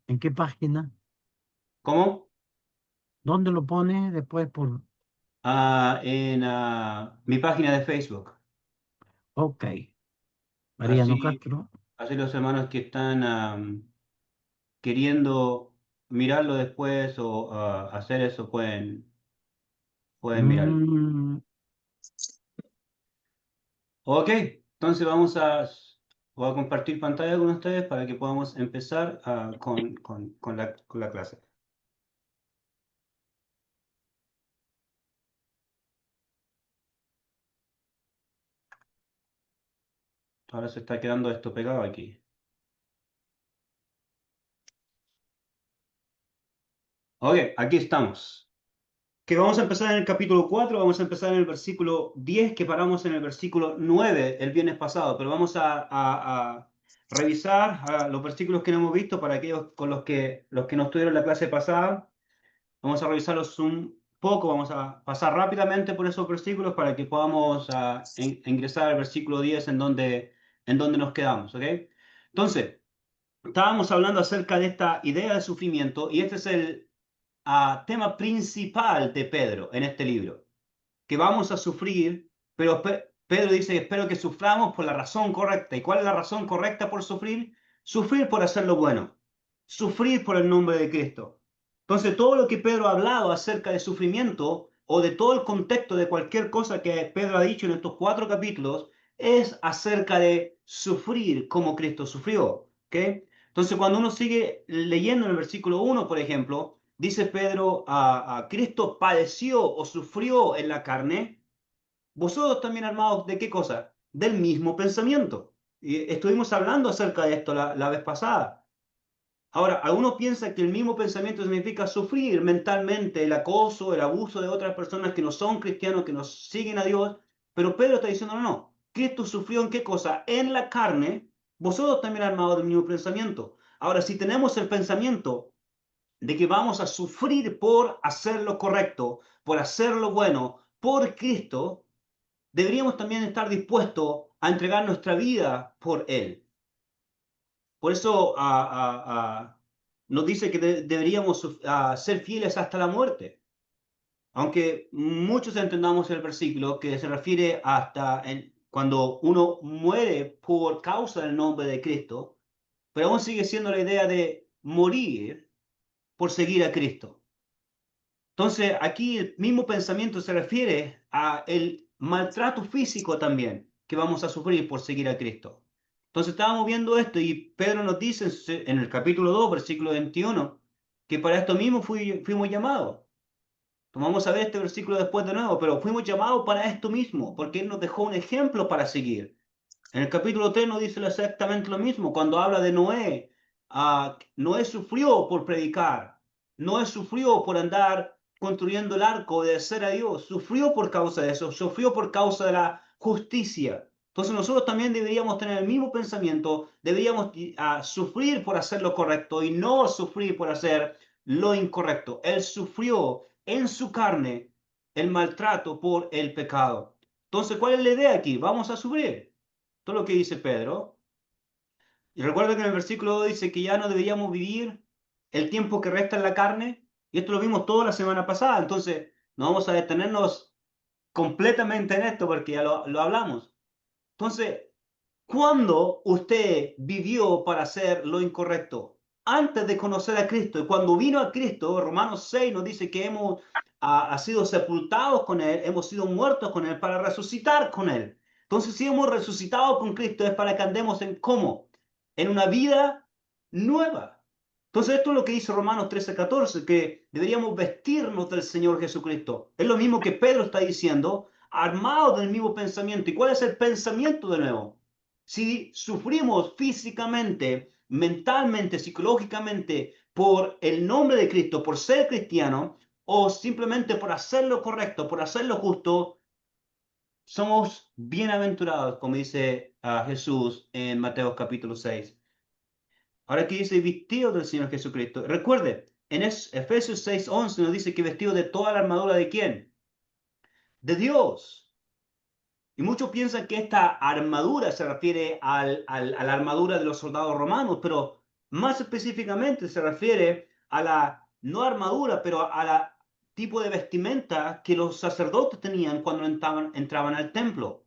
¿En qué página? ¿Cómo? ¿Dónde lo pone después por... En mi página de Facebook. Ok, Mariano Así, Castro. así los hermanos que están queriendo mirarlo después o hacer eso pueden mirarlo. Mm, Ok, entonces voy a compartir pantalla con ustedes para que podamos empezar con la clase. Ahora se está quedando esto pegado aquí. Ok, aquí estamos. Que vamos a empezar en el capítulo 4, vamos a empezar en el versículo 10, que paramos en el versículo 9 el viernes pasado, pero vamos a revisar los versículos que no hemos visto para aquellos con los que no estuvieron en la clase pasada. Vamos a revisarlos un poco, vamos a pasar rápidamente por esos versículos para que podamos ingresar al versículo 10 en donde nos quedamos, ¿ok? Entonces, estábamos hablando acerca de esta idea de sufrimiento y este es el tema principal de Pedro en este libro, que vamos a sufrir, pero Pedro dice, espero que suframos por la razón correcta. ¿Y cuál es la razón correcta por sufrir? Sufrir por hacer lo bueno, sufrir por el nombre de Cristo. Entonces, todo lo que Pedro ha hablado acerca de sufrimiento o de todo el contexto de cualquier cosa que Pedro ha dicho en estos 4 capítulos es acerca de sufrir como Cristo sufrió. ¿Ok? Entonces, cuando uno sigue leyendo en el versículo 1, por ejemplo, dice Pedro, a Cristo padeció o sufrió en la carne, vosotros también armados de qué cosa? Del mismo pensamiento. Y estuvimos hablando acerca de esto la vez pasada. Ahora, algunos piensan que el mismo pensamiento significa sufrir mentalmente el acoso, el abuso de otras personas que no son cristianos, que no siguen a Dios, pero Pedro está diciendo, no, no, Cristo sufrió en qué cosa? En la carne, vosotros también armados del mismo pensamiento. Ahora, si tenemos el pensamiento de que vamos a sufrir por hacer lo correcto, por hacer lo bueno, por Cristo, deberíamos también estar dispuestos a entregar nuestra vida por Él. Por eso nos dice que deberíamos ser fieles hasta la muerte. Aunque muchos entendamos el versículo que se refiere hasta cuando uno muere por causa del nombre de Cristo, pero aún sigue siendo la idea de morir por seguir a Cristo. Entonces, aquí el mismo pensamiento se refiere a el maltrato físico también que vamos a sufrir por seguir a Cristo. Entonces, estábamos viendo esto y Pedro nos dice en el capítulo 2 versículo 21 que para esto mismo fuimos llamados. Vamos a ver este versículo después de nuevo, pero fuimos llamados para esto mismo, porque Él nos dejó un ejemplo para seguir. En el capítulo 3 nos dice exactamente lo mismo, cuando habla de Noé. Noé sufrió por predicar, Noé sufrió por andar construyendo el arco, obedecer a Dios, sufrió por causa de eso, sufrió por causa de la justicia. Entonces nosotros también deberíamos tener el mismo pensamiento, deberíamos sufrir por hacer lo correcto y no sufrir por hacer lo incorrecto. Él sufrió en su carne el maltrato por el pecado. Entonces, ¿cuál es la idea aquí? Vamos a sufrir todo lo que dice Pedro. Y recuerda que en el versículo 2 dice que ya no deberíamos vivir el tiempo que resta en la carne. Y esto lo vimos toda la semana pasada. Entonces, no vamos a detenernos completamente en esto porque ya lo hablamos. Entonces, ¿cuándo usted vivió para hacer lo incorrecto? Antes de conocer a Cristo. Y cuando vino a Cristo, Romanos 6 nos dice que hemos sido sepultados con Él, hemos sido muertos con Él para resucitar con Él. Entonces, si hemos resucitado con Cristo es para que andemos en cómo? En una vida nueva. Entonces, esto es lo que dice Romanos 13:14, que deberíamos vestirnos del Señor Jesucristo. Es lo mismo que Pedro está diciendo, armados del mismo pensamiento. ¿Y cuál es el pensamiento de nuevo? Si sufrimos físicamente, mentalmente, psicológicamente por el nombre de Cristo, por ser cristiano, o simplemente por hacer lo correcto, por hacer lo justo, somos bienaventurados, como dice Jesús en Mateo capítulo 6. Ahora aquí dice vestido del Señor Jesucristo. Recuerde, en Efesios 6:11 nos dice que vestido de toda la armadura de quién? De Dios. Y muchos piensan que esta armadura se refiere a la armadura de los soldados romanos, pero Más específicamente se refiere a la, no armadura, pero a la tipo de vestimenta que los sacerdotes tenían cuando entraban al templo.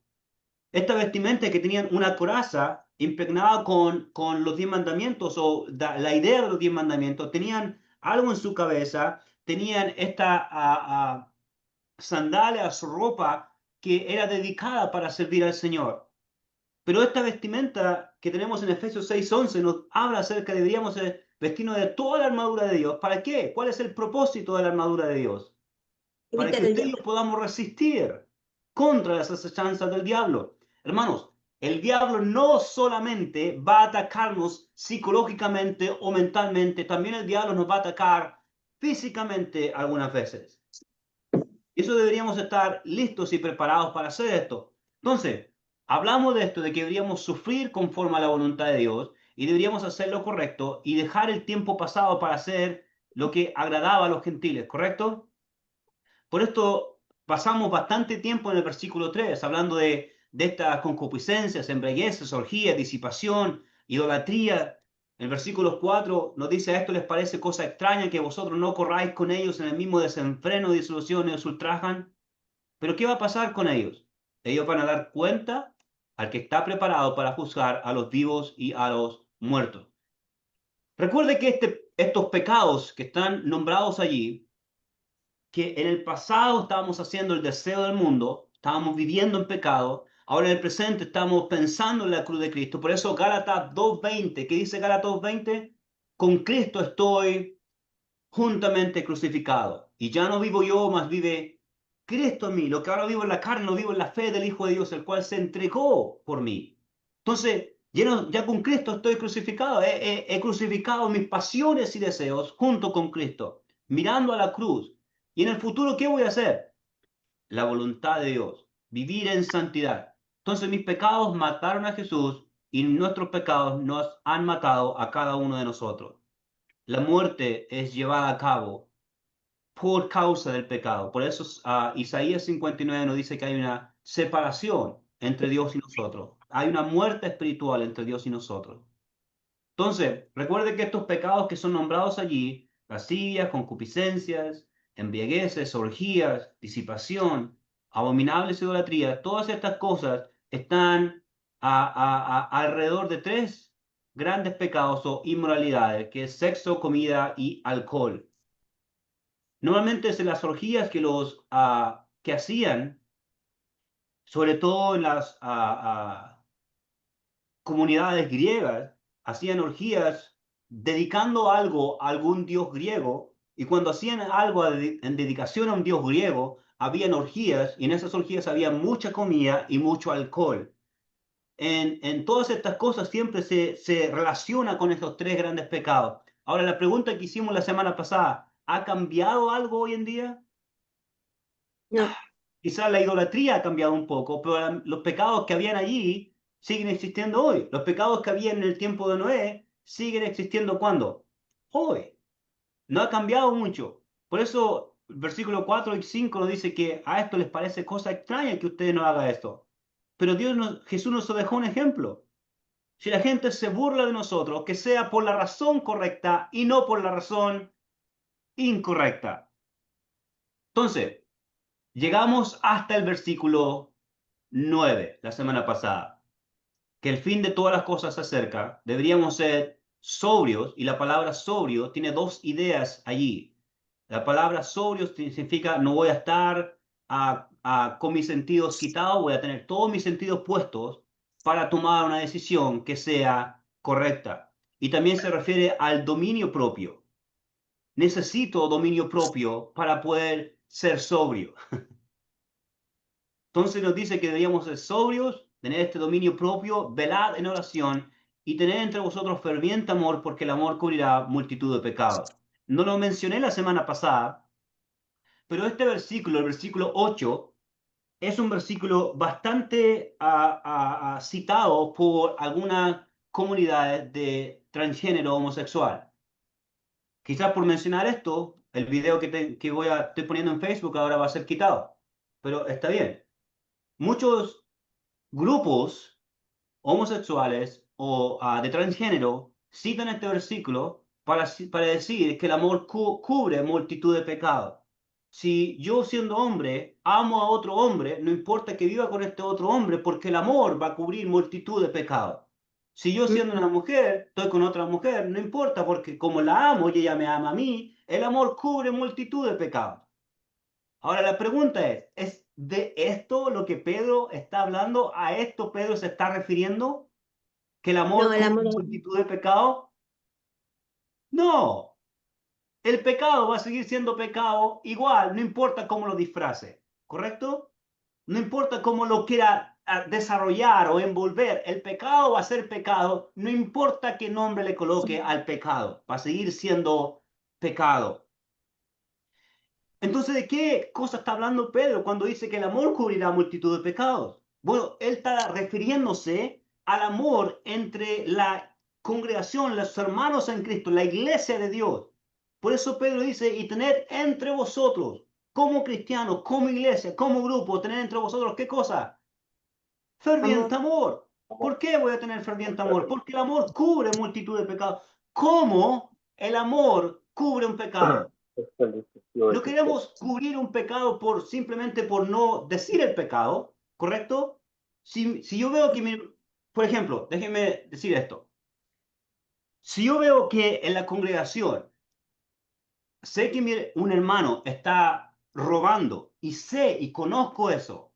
Esta vestimenta que tenían una coraza impregnada con los 10 mandamientos o la idea de los 10 mandamientos, tenían algo en su cabeza, tenían esta sandalia, su ropa que era dedicada para servir al Señor. Pero esta vestimenta que tenemos en Efesios 6:11 nos habla acerca de que deberíamos vestirnos de toda la armadura de Dios. ¿Para qué? ¿Cuál es el propósito de la armadura de Dios? Para Evitar que el usted y yo diablo. podamos resistir contra las acechanzas del diablo. Hermanos, el diablo no solamente va a atacarnos psicológicamente o mentalmente, también el diablo nos va a atacar físicamente algunas veces. Y eso deberíamos estar listos y preparados para hacer esto. Entonces, hablamos de esto, de que deberíamos sufrir conforme a la voluntad de Dios y deberíamos hacer lo correcto y dejar el tiempo pasado para hacer lo que agradaba a los gentiles, ¿correcto? Por esto pasamos bastante tiempo en el versículo 3 hablando de estas concupiscencias, embriagueces, orgías, disipación, idolatría. El versículo 4 nos dice: a esto les parece cosa extraña que vosotros no corráis con ellos en el mismo desenfreno, disolución y os ultrajan. Pero ¿qué va a pasar con ellos? Ellos van a dar cuenta al que está preparado para juzgar a los vivos y a los muertos. Recuerde que estos pecados que están nombrados allí, que en el pasado estábamos haciendo el deseo del mundo, estábamos viviendo en pecado, ahora en el presente estamos pensando en la cruz de Cristo. Por eso Gálatas 2:20, ¿qué dice Gálatas 2:20? Con Cristo estoy juntamente crucificado, y ya no vivo yo, mas vive Cristo en mí. Lo que ahora vivo en la carne, lo vivo en la fe del Hijo de Dios, el cual se entregó por mí. Entonces, ya con Cristo estoy crucificado, he crucificado mis pasiones y deseos junto con Cristo, mirando a la cruz. Y en el futuro, ¿qué voy a hacer? La voluntad de Dios, vivir en santidad. Entonces mis pecados mataron a Jesús y nuestros pecados nos han matado a cada uno de nosotros. La muerte es llevada a cabo por causa del pecado. Por eso Isaías 59 nos dice que hay una separación entre Dios y nosotros. Hay una muerte espiritual entre Dios y nosotros. Entonces, recuerde que estos pecados que son nombrados allí, lascivias, concupiscencias, embriagueces, orgías, disipación, abominables idolatrías, todas estas cosas están alrededor de tres grandes pecados o inmoralidades, que es sexo, comida y alcohol. Normalmente es en las orgías que que hacían, sobre todo en las comunidades griegas, hacían orgías dedicando algo a algún dios griego, y cuando hacían algo en dedicación a un dios griego, habían orgías, y en esas orgías había mucha comida y mucho alcohol. En todas estas cosas siempre se relaciona con estos tres grandes pecados. Ahora, la pregunta que hicimos la semana pasada: ¿ha cambiado algo hoy en día? No, Quizás la idolatría ha cambiado un poco, pero los pecados que habían allí siguen existiendo hoy. Los pecados que había en el tiempo de Noé siguen existiendo ¿cuándo? Hoy. No ha cambiado mucho. Por eso, el versículo 4 y 5 nos dice que a esto les parece cosa extraña que ustedes no hagan esto. Pero Jesús nos dejó un ejemplo. Si la gente se burla de nosotros, que sea por la razón correcta y no por la razón incorrecta. Entonces, llegamos hasta el versículo 9 la semana pasada, que el fin de todas las cosas se acerca, deberíamos ser sobrios, y la palabra sobrio tiene dos ideas allí. La palabra sobrio significa no voy a estar con mis sentidos quitados, voy a tener todos mis sentidos puestos para tomar una decisión que sea correcta. Y también se refiere al dominio propio. Necesito dominio propio para poder ser sobrio. Entonces nos dice que deberíamos ser sobrios, tener este dominio propio, velad en oración y tener entre vosotros ferviente amor, porque el amor cubrirá multitud de pecados. No lo mencioné la semana pasada, pero este versículo, el versículo 8, es un versículo bastante citado por algunas comunidades de transgénero homosexual. Quizás por mencionar esto, el video estoy poniendo en Facebook ahora va a ser quitado, pero está bien. Muchos grupos homosexuales o de transgénero citan este versículo para decir que el amor cubre multitud de pecados. Si yo siendo hombre amo a otro hombre, no importa que viva con este otro hombre, porque el amor va a cubrir multitud de pecados. Si yo siendo una mujer estoy con otra mujer, no importa, porque como la amo y ella me ama a mí, el amor cubre multitud de pecados. Ahora la pregunta ¿es de esto lo que Pedro está hablando? ¿A esto Pedro se está refiriendo? ¿Que el amor No, el cubre amor. multitud de pecados? No, el pecado va a seguir siendo pecado igual, no importa cómo lo disfrace, ¿correcto? No importa cómo lo quiera desarrollar o envolver, el pecado va a ser pecado, no importa qué nombre le coloque al pecado, va a seguir siendo pecado. Entonces, ¿de qué cosa está hablando Pedro cuando dice que el amor cubrirá multitud de pecados? Bueno, él está refiriéndose al amor entre la congregación, los hermanos en Cristo, la iglesia de Dios. Por eso Pedro dice, y tener entre vosotros, como cristianos, como iglesia, como grupo, tener entre vosotros, ¿qué cosa? Ferviente Amor. amor. ¿Por qué voy a tener ferviente amor? Porque el amor cubre multitud de pecados. ¿Cómo el amor cubre un pecado? No queremos cubrir un pecado simplemente por no decir el pecado, ¿correcto? Si yo veo que, por ejemplo, déjenme decir esto. Si yo veo que en la congregación sé que un hermano está robando y sé y conozco eso,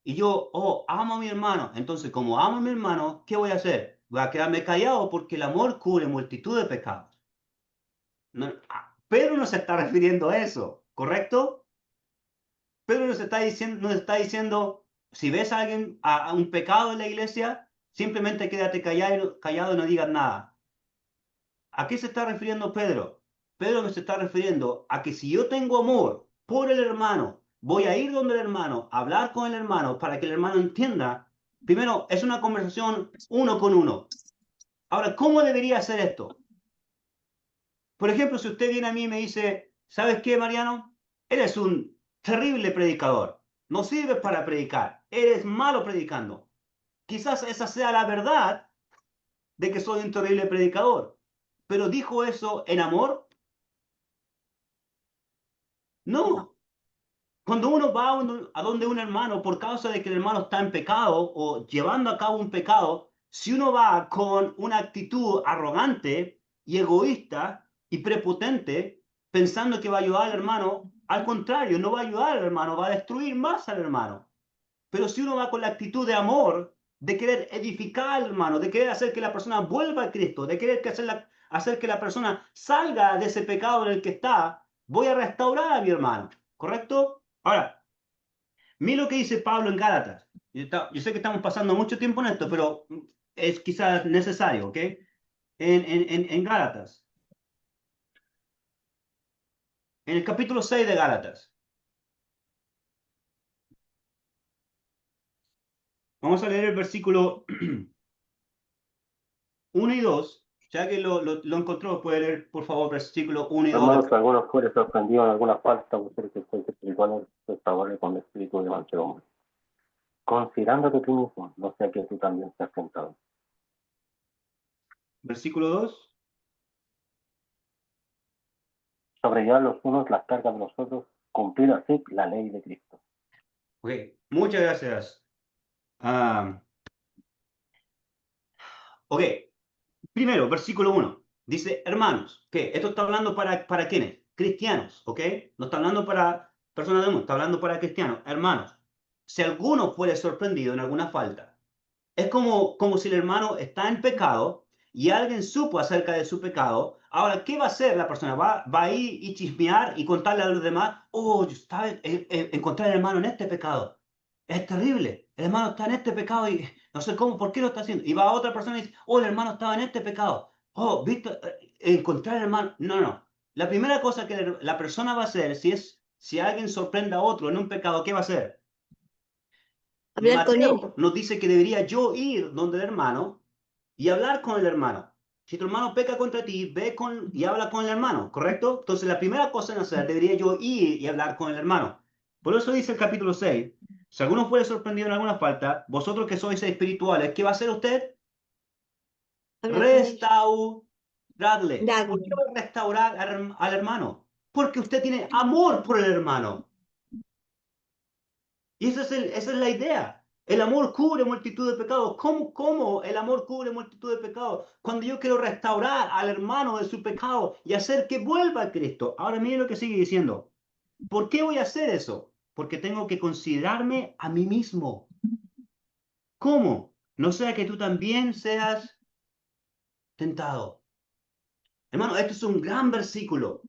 y yo, amo a mi hermano, entonces como amo a mi hermano, ¿qué voy a hacer? Voy a quedarme callado porque el amor cubre multitud de pecados. No, Pedro no se está refiriendo a eso, ¿correcto? Pedro nos está diciendo, si ves a alguien, a un pecado en la iglesia, simplemente quédate callado y no digas nada. ¿A qué se está refiriendo Pedro? Pedro nos está refiriendo a que si yo tengo amor por el hermano, voy a ir donde el hermano, a hablar con el hermano para que el hermano entienda. Primero, es una conversación uno con uno. Ahora, ¿cómo debería hacer esto? Por ejemplo, si usted viene a mí y me dice, ¿sabes qué, Mariano? Eres un terrible predicador. No sirves para predicar. Eres malo predicando. Quizás esa sea la verdad de que soy un terrible predicador. Pero ¿dijo eso en amor? No. Cuando uno va a donde un hermano por causa de que el hermano está en pecado o llevando a cabo un pecado, si uno va con una actitud arrogante y egoísta y prepotente, pensando que va a ayudar al hermano, al contrario, no va a ayudar al hermano, va a destruir más al hermano. Pero si uno va con la actitud de amor, de querer edificar al hermano, de querer hacer que la persona vuelva a Cristo, de querer hacer que la persona salga de ese pecado en el que está, voy a restaurar a mi hermano, ¿correcto? Ahora, mira lo que dice Pablo en Gálatas. Yo sé que estamos pasando mucho tiempo en esto, pero es quizás necesario, ¿ok? En Gálatas, en el capítulo 6 de Gálatas. Vamos a leer el versículo 1 y 2. Ya que lo encontró, puede leer, por favor, versículo 1 y 2. Hermanos, que algunos fueren sorprendidos en alguna falta, ustedes que sois espirituales, restaurarle con el espíritu de mansedumbre. Considerándote tú mismo, no sea que tú también seas tentado. Versículo 2. Sobrellevar los unos las cargas de los otros, cumplir así la ley de Cristo. Ok, muchas gracias. Ok, primero, versículo 1. Dice, hermanos, ¿qué? Esto está hablando para quiénes? Cristianos, ¿ok? No está hablando para personas del mundo, está hablando para cristianos. Hermanos, si alguno fuere sorprendido en alguna falta, es como si el hermano está en pecado y alguien supo acerca de su pecado. Ahora, ¿qué va a hacer la persona? ¿Va a ir y chismear y contarle a los demás? Oh, encontré al hermano en este pecado. Es terrible. El hermano está en este pecado y no sé cómo, por qué lo está haciendo. Y va a otra persona y dice, oh, el hermano estaba en este pecado. Oh, ¿viste? Encontrar al hermano. No, no. La primera cosa que la persona va a hacer, si alguien sorprende a otro en un pecado, ¿qué va a hacer? Hablar con él. Mateo nos dice que debería yo ir donde el hermano y hablar con el hermano. Si tu hermano peca contra ti, y habla con el hermano, ¿correcto? Entonces la primera cosa en hacer debería yo ir y hablar con el hermano. Por eso dice el capítulo 6, si alguno fuere sorprendido en alguna falta, vosotros que sois espirituales, ¿qué va a hacer usted? Habla con él. Restauradle. Dale. ¿Por qué va a restaurar al hermano? Porque usted tiene amor por el hermano. Y esa es la idea. El amor cubre multitud de pecados. ¿Cómo el amor cubre multitud de pecados? Cuando yo quiero restaurar al hermano de su pecado y hacer que vuelva a Cristo. Ahora mire lo que sigue diciendo. ¿Por qué voy a hacer eso? Porque tengo que considerarme a mí mismo. ¿Cómo? No sea que tú también seas tentado. Hermano, este es un gran versículo.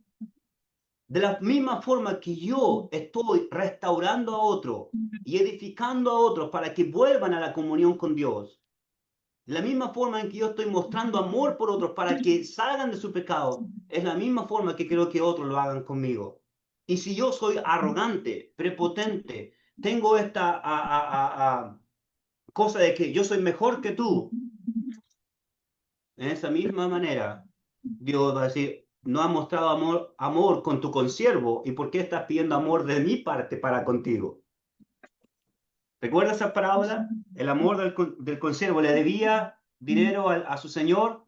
De la misma forma que yo estoy restaurando a otro y edificando a otros para que vuelvan a la comunión con Dios, la misma forma en que yo estoy mostrando amor por otros para que salgan de su pecado, es la misma forma que quiero que otros lo hagan conmigo. Y si yo soy arrogante, prepotente, tengo esta cosa de que yo soy mejor que tú, en esa misma manera, Dios va a decir, no has mostrado amor con tu consiervo, ¿y por qué estás pidiendo amor de mi parte para contigo? ¿Recuerdas esa parábola? El amor del consiervo le debía dinero a su señor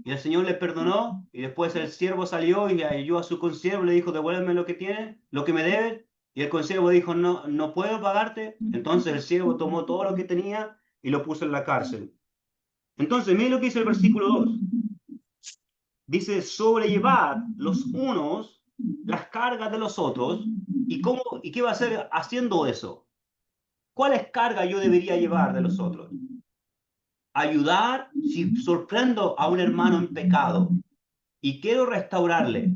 y el señor le perdonó y después el siervo salió y ayudó a su consiervo, le dijo, devuélveme lo que tienes, lo que me debes, y el consiervo dijo, no puedo pagarte. Entonces el siervo tomó todo lo que tenía y lo puso en la cárcel. Entonces, miren lo que dice el versículo 2. Dice, sobrellevar los unos las cargas de los otros. ¿Y qué va a hacer haciendo eso? ¿Cuáles cargas yo debería llevar de los otros? Ayudar si sorprendo a un hermano en pecado y quiero restaurarle.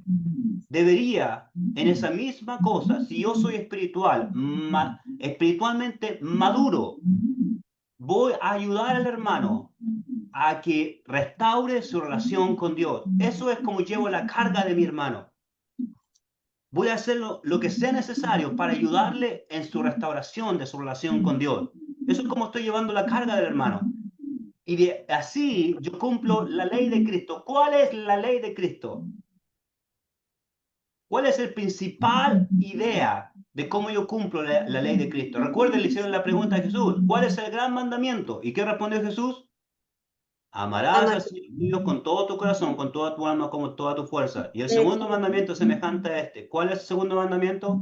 Debería, en esa misma cosa, si yo soy espiritualmente maduro, voy a ayudar al hermano a que restaure su relación con Dios. Eso es como llevo la carga de mi hermano. Voy a hacer lo que sea necesario para ayudarle en su restauración de su relación con Dios. Eso es como estoy llevando la carga del hermano. Y así yo cumplo la ley de Cristo. ¿Cuál es la ley de Cristo? ¿Cuál es la principal idea de cómo yo cumplo la ley de Cristo? Recuerden, le hicieron la pregunta a Jesús, ¿cuál es el gran mandamiento? ¿Y qué respondió Jesús? Amarás al Señor Dios con todo tu corazón, con toda tu alma, con toda tu fuerza. Y el segundo mandamiento es semejante a este. ¿Cuál es el segundo mandamiento?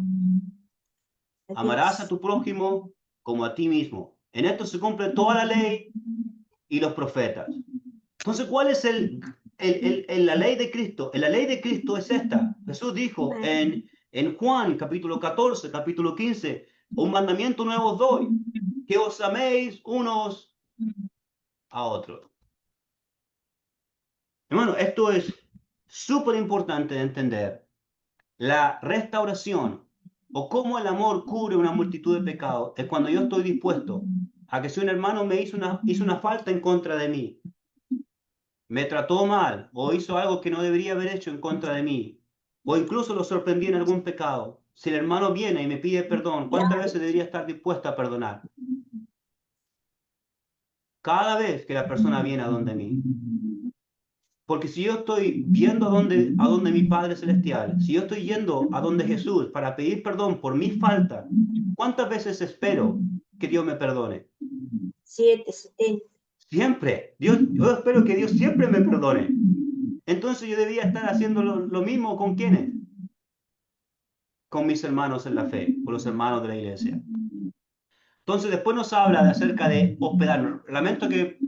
Amarás a tu prójimo como a ti mismo. En esto se cumple toda la ley y los profetas. Entonces, ¿cuál es la ley de Cristo? La ley de Cristo es esta. Jesús dijo en Juan, capítulo 14, capítulo 15, un mandamiento nuevo os doy, que os améis unos a otros. Hermano, esto es súper importante de entender. La restauración o cómo el amor cubre una multitud de pecados es cuando yo estoy dispuesto a que si un hermano me hizo una falta en contra de mí, me trató mal o hizo algo que no debería haber hecho en contra de mí, o incluso lo sorprendí en algún pecado, si el hermano viene y me pide perdón, ¿cuántas veces debería estar dispuesto a perdonar? Cada vez que la persona viene a donde mí. Porque si yo estoy viendo a donde mi Padre Celestial, si yo estoy yendo a donde Jesús para pedir perdón por mi falta, ¿cuántas veces espero que Dios me perdone? 7, 70. Siempre. Yo espero que Dios siempre me perdone. Entonces yo debía estar haciendo lo mismo ¿con quiénes? Con mis hermanos en la fe, con los hermanos de la iglesia. Entonces después nos habla acerca de hospedar. Lamento que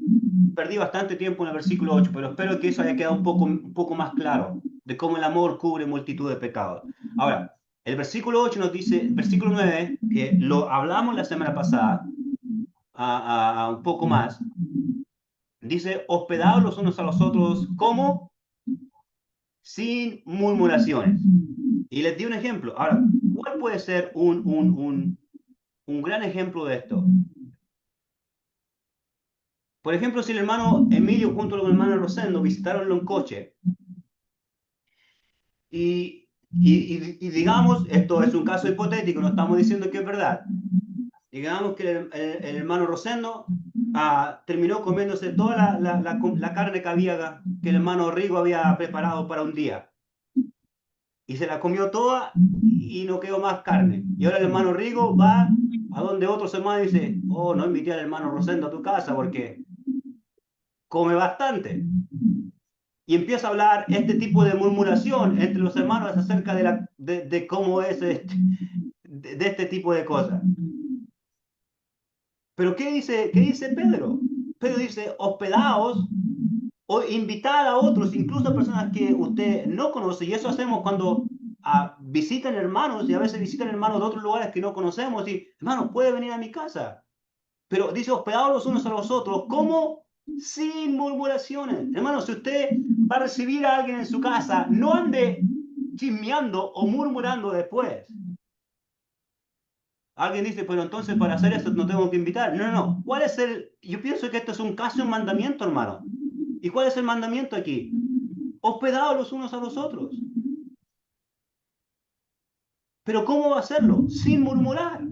perdí bastante tiempo en el versículo 8, pero espero que eso haya quedado un poco más claro de cómo el amor cubre multitud de pecados. Ahora, el versículo 8 nos dice, el versículo 9, que lo hablamos la semana pasada, un poco más, dice, hospedados los unos a los otros, ¿cómo? Sin murmuraciones. Y les di un ejemplo. Ahora, ¿cuál puede ser un gran ejemplo de esto? Por ejemplo, si el hermano Emilio junto con el hermano Rosendo visitaronlo en coche y digamos, esto es un caso hipotético, no estamos diciendo que es verdad, digamos que el hermano Rosendo terminó comiéndose toda la carne que el hermano Rigo había preparado para un día y se la comió toda y no quedó más carne. Y ahora el hermano Rigo va a donde otros hermanos y dice, oh, no invité al hermano Rosendo a tu casa porque come bastante. Y empieza a hablar este tipo de murmuración entre los hermanos acerca de cómo es de este tipo de cosas. Pero ¿qué dice Pedro? Pedro dice, hospedaos o invitad a otros, incluso a personas que usted no conoce. Y eso hacemos cuando visitan hermanos, y a veces visitan hermanos de otros lugares que no conocemos. Y, hermanos, puede venir a mi casa. Pero dice, hospedaos los unos a los otros. ¿Cómo? Sin murmuraciones. Hermanos, si usted va a recibir a alguien en su casa, no ande chismeando o murmurando después. Alguien dice, pero entonces para hacer eso no tengo que invitar. No, no, no. ¿Cuál es yo pienso que esto es casi un mandamiento, hermano. ¿Y cuál es el mandamiento aquí? Hospedados los unos a los otros. Pero ¿cómo va a hacerlo? Sin murmurar.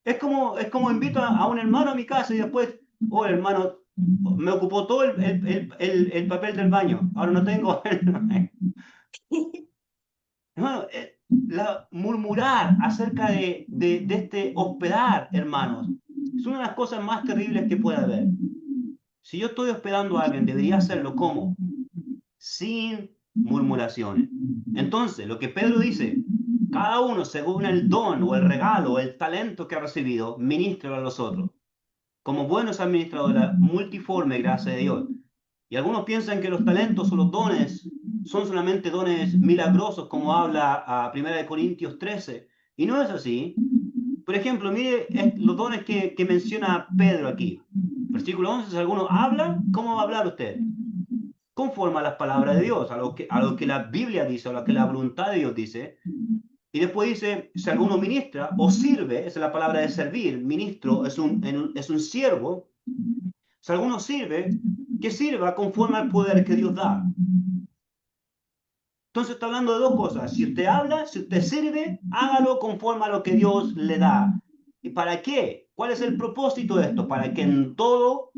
Es como invito a un hermano a mi casa y después, oh, hermano, me ocupó todo el papel del baño. Ahora no tengo. Hermano, murmurar acerca de este hospedar, hermanos, es una de las cosas más terribles que puede haber. Si yo estoy hospedando a alguien, debería hacerlo ¿cómo? Sin murmuraciones. Entonces, lo que Pedro dice, cada uno según el don o el regalo o el talento que ha recibido, ministra a los otros, como buenos administradores de la multiforme gracia de Dios. Y algunos piensan que los talentos o los dones son solamente dones milagrosos, como habla a 1 Corintios 13. Y no es así. Por ejemplo, mire los dones que menciona Pedro aquí. Versículo 11, si alguno habla, ¿cómo va a hablar usted? Conforme a las palabras de Dios, a lo que la Biblia dice, a lo que la voluntad de Dios dice. Y después dice, si alguno ministra o sirve, esa es la palabra de servir, ministro es un siervo. Si alguno sirve, que sirva conforme al poder que Dios da. Entonces está hablando de dos cosas. Si usted habla, si usted sirve, hágalo conforme a lo que Dios le da. ¿Y para qué? ¿Cuál es el propósito de esto? Para que en todo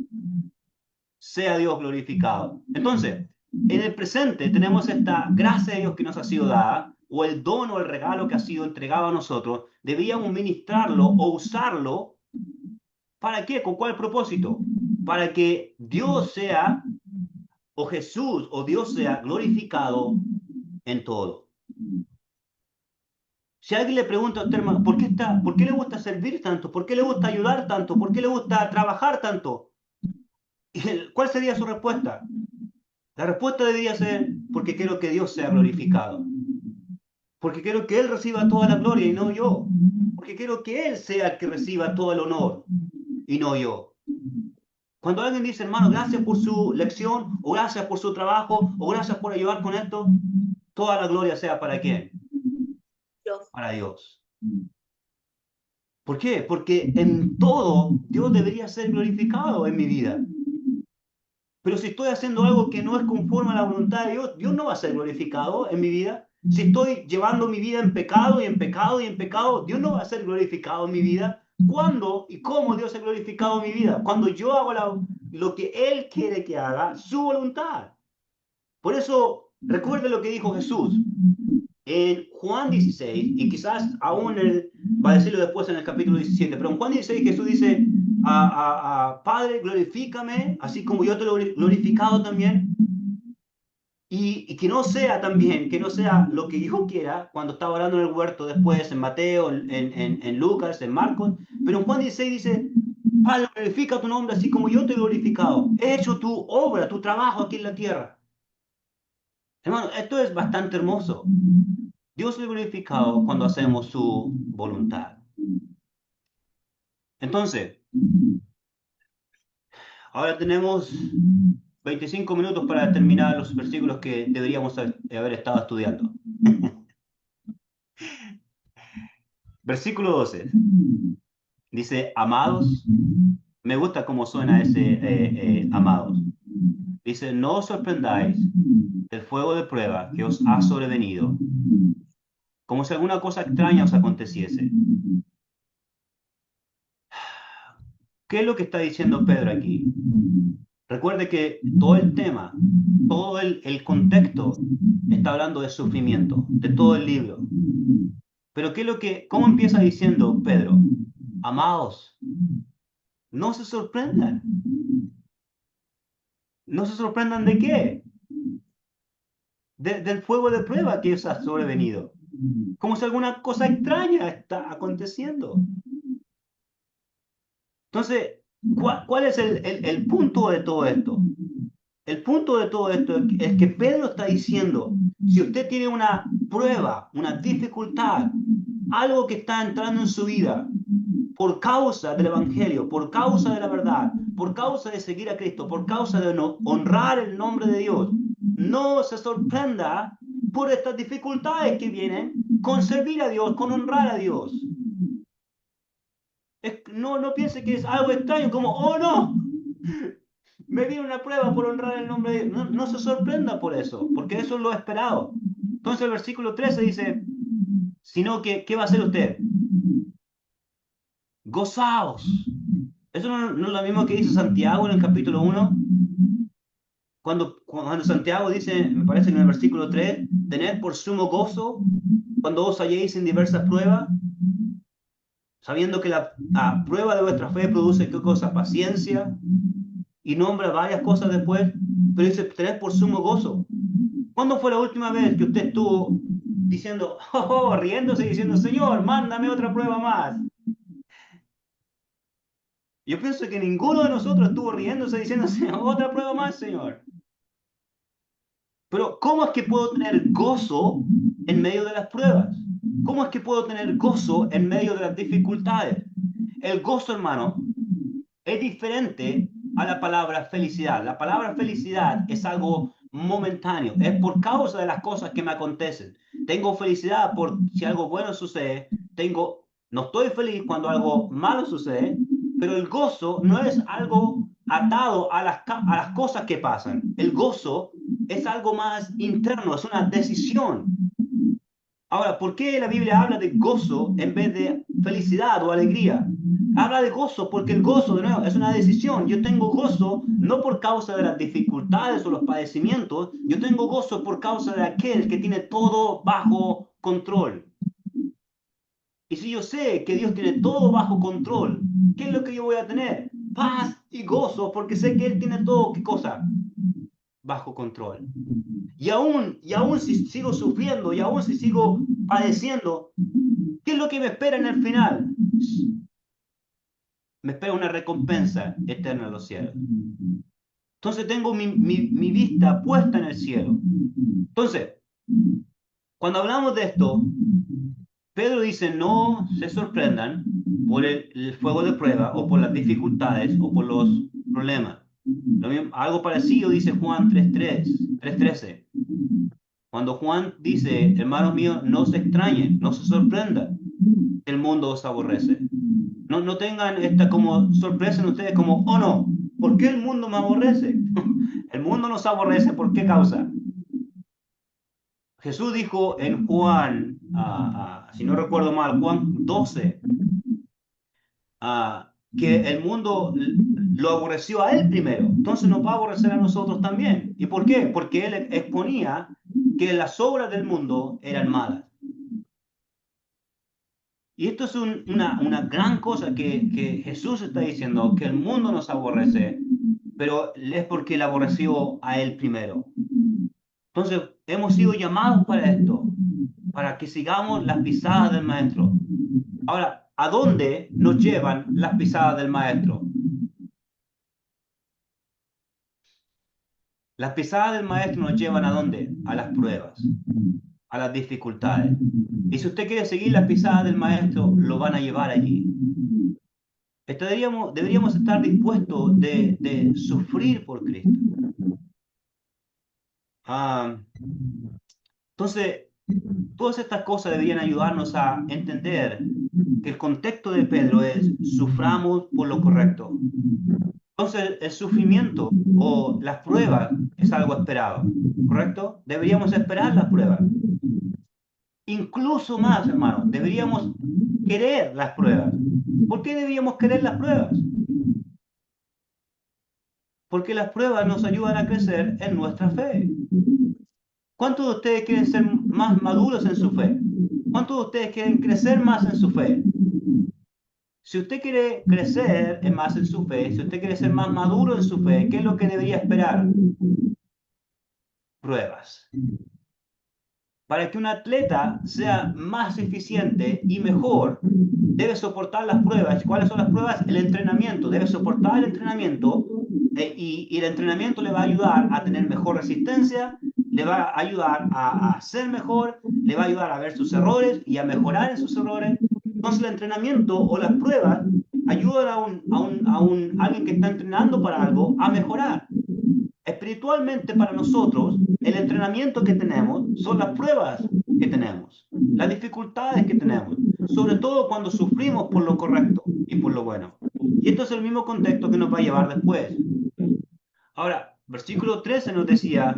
sea Dios glorificado. Entonces, en el presente tenemos esta gracia de Dios que nos ha sido dada, o el don o el regalo que ha sido entregado a nosotros. Debíamos ministrarlo o usarlo. ¿Para qué? ¿Con cuál propósito? Para que Dios sea, o Jesús, o Dios sea glorificado en todo. Si alguien le pregunta a usted, hermano, ¿por qué le gusta servir tanto? ¿Por qué le gusta ayudar tanto? ¿Por qué le gusta trabajar tanto? ¿Cuál sería su respuesta? La respuesta debería ser, porque quiero que Dios sea glorificado. Porque quiero que Él reciba toda la gloria y no yo. Porque quiero que Él sea el que reciba todo el honor y no yo. Cuando alguien dice, hermano, gracias por su lección, o gracias por su trabajo, o gracias por ayudar con esto, toda la gloria sea para ¿quién? Dios. Para Dios. ¿Por qué? Porque en todo Dios debería ser glorificado en mi vida. Pero si estoy haciendo algo que no es conforme a la voluntad de Dios, Dios no va a ser glorificado en mi vida. Si estoy llevando mi vida en pecado y en pecado y en pecado, Dios no va a ser glorificado en mi vida. ¿Cuándo y cómo Dios es glorificado en mi vida? Cuando yo hago lo que Él quiere que haga, su voluntad. Por eso, recuerde lo que dijo Jesús en Juan 16, y quizás aún va a decirlo después en el capítulo 17, pero en Juan 16 Jesús dice, Padre, glorifícame, así como yo te lo he glorificado también. Y que no sea también, que no sea lo que yo quiera cuando estaba orando en el huerto después, en Mateo, en Lucas, en Marcos, pero en Juan 16 dice, Padre, glorifica tu nombre así como yo te he glorificado. He hecho tu obra, tu trabajo aquí en la tierra. Hermano, esto es bastante hermoso. Dios es glorificado cuando hacemos su voluntad. Entonces, ahora tenemos 25 minutos para terminar los versículos que deberíamos haber estado estudiando. Versículo 12. Dice, amados, me gusta cómo suena ese amados. Dice, no os sorprendáis del fuego de prueba que os ha sobrevenido, como si alguna cosa extraña os aconteciese. ¿Qué es lo que está diciendo Pedro aquí? Recuerde que todo el tema, todo el contexto está hablando de sufrimiento, de todo el libro. Pero ¿cómo empieza diciendo Pedro? Amados, no se sorprendan. No se sorprendan de qué. Del fuego de prueba que os ha sobrevenido. Como si alguna cosa extraña está aconteciendo. Entonces, ¿cuál es el punto de todo esto? El punto de todo esto es que Pedro está diciendo, si usted tiene una prueba, una dificultad, algo que está entrando en su vida, por causa del Evangelio, por causa de la verdad, por causa de seguir a Cristo, por causa de honrar el nombre de Dios, no se sorprenda por estas dificultades que vienen con servir a Dios, con honrar a Dios. No piense que es algo extraño, como, oh no, me viene una prueba por honrar el nombre de Dios. No se sorprenda por eso, porque eso es lo esperado. Entonces el versículo 13 dice, sino que, ¿qué va a hacer usted? Gozaos. Eso no es lo mismo que dice Santiago en el capítulo 1. Cuando Santiago dice, me parece que en el versículo 3, tened por sumo gozo cuando os halléis en diversas pruebas, sabiendo que la prueba de vuestra fe produce, ¿qué cosa? Paciencia, y nombra varias cosas después, pero dice, tened por sumo gozo. ¿Cuándo fue la última vez que usted estuvo diciendo, riéndose y diciendo, Señor, mándame otra prueba más? Yo pienso que ninguno de nosotros estuvo riéndose diciendo, otra prueba más, Señor. Pero ¿cómo es que puedo tener gozo en medio de las pruebas? ¿Cómo es que puedo tener gozo en medio de las dificultades? El gozo, hermano, es diferente a la palabra felicidad. La palabra felicidad es algo momentáneo, es por causa de las cosas que me acontecen. Tengo felicidad por si algo bueno sucede, no estoy feliz cuando algo malo sucede, pero el gozo no es algo atado a las cosas que pasan. El gozo es algo más interno, es una decisión. Ahora, ¿por qué la Biblia habla de gozo en vez de felicidad o alegría? Habla de gozo porque el gozo, de nuevo, es una decisión. Yo tengo gozo no por causa de las dificultades o los padecimientos, yo tengo gozo por causa de aquel que tiene todo bajo control. Y si yo sé que Dios tiene todo bajo control, ¿qué es lo que yo voy a tener? Paz y gozo porque sé que Él tiene todo, ¿qué cosa? Bajo control. Y aún si sigo sufriendo, y aún si sigo padeciendo, ¿qué es lo que me espera en el final? Me espera una recompensa eterna en los cielos. Entonces tengo mi vista puesta en el cielo. Entonces, cuando hablamos de esto, Pedro dice, no se sorprendan por el fuego de prueba o por las dificultades o por los problemas. Algo parecido dice Juan 3:13. Cuando Juan dice, hermanos míos, no se extrañen, no se sorprendan, el mundo os aborrece. No tengan esta como sorpresa en ustedes como, oh no, ¿por qué el mundo me aborrece? El mundo nos aborrece, ¿por qué causa? Jesús dijo en Juan, si no recuerdo mal, Juan 12, que el mundo lo aborreció a él primero, entonces nos va a aborrecer a nosotros también. ¿Y por qué? Porque él exponía que las obras del mundo eran malas. Y esto es una gran cosa que Jesús está diciendo, que el mundo nos aborrece, pero es porque él aborreció a él primero. Entonces, hemos sido llamados para esto, para que sigamos las pisadas del Maestro. Ahora, ¿a dónde nos llevan las pisadas del Maestro? Las pisadas del Maestro nos llevan ¿a dónde? A las pruebas, a las dificultades. Y si usted quiere seguir las pisadas del Maestro, lo van a llevar allí. Deberíamos estar dispuestos de sufrir por Cristo. Entonces, todas estas cosas deberían ayudarnos a entender que el contexto de Pedro es suframos por lo correcto. Entonces, el sufrimiento o las pruebas es algo esperado, ¿correcto? Deberíamos esperar las pruebas. Incluso más, hermano, deberíamos querer las pruebas. ¿Por qué deberíamos querer las pruebas? Porque las pruebas nos ayudan a crecer en nuestra fe. ¿Cuántos de ustedes quieren ser más maduros en su fe? ¿Cuántos de ustedes quieren crecer más en su fe? Si usted quiere crecer más en su fe, si usted quiere ser más maduro en su fe, ¿qué es lo que debería esperar? Pruebas. Para que un atleta sea más eficiente y mejor, debe soportar las pruebas. ¿Cuáles son las pruebas? El entrenamiento. Debe soportar el entrenamiento y el entrenamiento le va a ayudar a tener mejor resistencia, le va a ayudar a ser mejor, le va a ayudar a ver sus errores y a mejorar en sus errores. Entonces el entrenamiento o las pruebas ayudan a alguien que está entrenando para algo a mejorar. Espiritualmente para nosotros, el entrenamiento que tenemos son las pruebas que tenemos, las dificultades que tenemos, sobre todo cuando sufrimos por lo correcto y por lo bueno. Y esto es el mismo contexto que nos va a llevar después. Ahora, versículo 13 nos decía,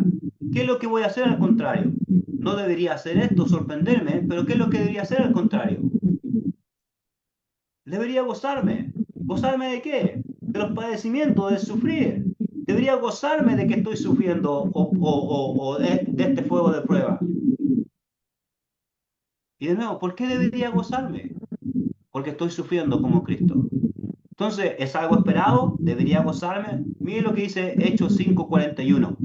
¿qué es lo que voy a hacer al contrario? No debería hacer esto, sorprenderme, pero ¿qué es lo que debería hacer al contrario? Debería gozarme. ¿Gozarme de qué? De los padecimientos, de sufrir. Debería gozarme de que estoy sufriendo o de este fuego de prueba. Y de nuevo, ¿por qué debería gozarme? Porque estoy sufriendo como Cristo. Entonces, ¿es algo esperado? ¿Debería gozarme? Mire lo que dice Hechos 5:41.